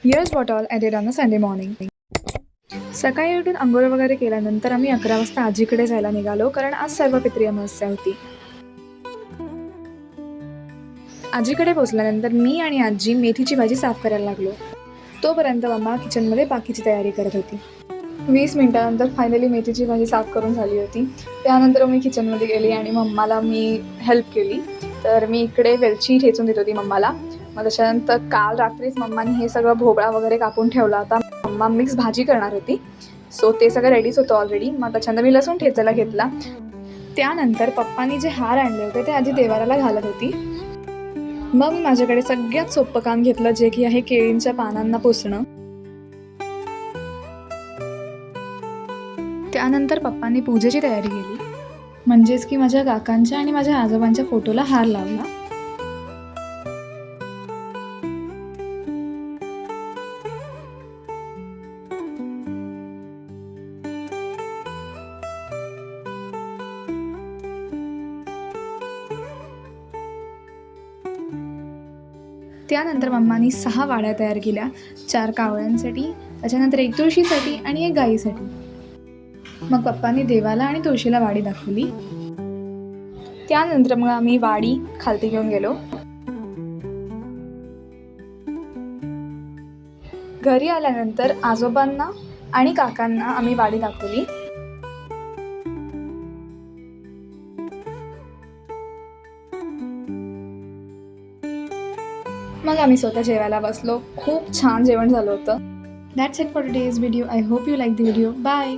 Here's what all I did on a Sunday morning. सकाळी उठून अंघोळ वगैरे केल्यानंतर आम्ही 11 वाजता आजीकडे जायला निघालो, कारण आज सर्वपित्री अमावस्या होती. आजीकडे पोहोचल्यानंतर मी आणि आजी मेथीची भाजी साफ करायला लागलो. तोपर्यंत मम्मा किचनमध्ये बाकीची तयारी करत होती. 20 मिनिटानंतर फायनली मेथीची भाजी साफ करून झाली होती. त्यानंतर मी किचनमध्ये गेली आणि मम्माला मी हेल्प केली. तर मी इकडे वेलची ठेचून देत होती मम्माला. मग त्याच्यानंतर काल रात्रीच मम्मानी हे सगळं भोपळा वगैरे कापून ठेवला होता. मम्मा मिक्स भाजी करणार होती, सो ते सगळं रेडीच होतं ऑलरेडी. मग त्याच्यानंतर मी लसूण ठेचायला घेतला. त्यानंतर पप्पांनी जे हार आणले होते ते आजी देवाराला घालत होती. मग मी माझ्याकडे सगळ्यात सोपं काम घेतलं, जे की आहे केळींच्या पानांना पुसणं. त्यानंतर पप्पांनी पूजेची तयारी केली, म्हणजेच की माझ्या काकांच्या आणि माझ्या आजोबांच्या फोटोला हार लावला. त्यानंतर मम्मानी 6 वाड्या तयार केल्या, 4 कावळ्यांसाठी, त्याच्यानंतर 1 तुळशीसाठी आणि 1 गाईसाठी. मग पप्पांनी देवाला आणि तुळशीला वाडी दाखवली. त्यानंतर मग आम्ही वाडी खालती घेऊन गेलो. घरी आल्यानंतर आजोबांना आणि काकांना आम्ही वाडी दाखवली. मग आम्ही स्वतः जेवायला बसलो. खूप छान जेवण झालं होतं. That's it for today's video. I hope you like the video. Bye.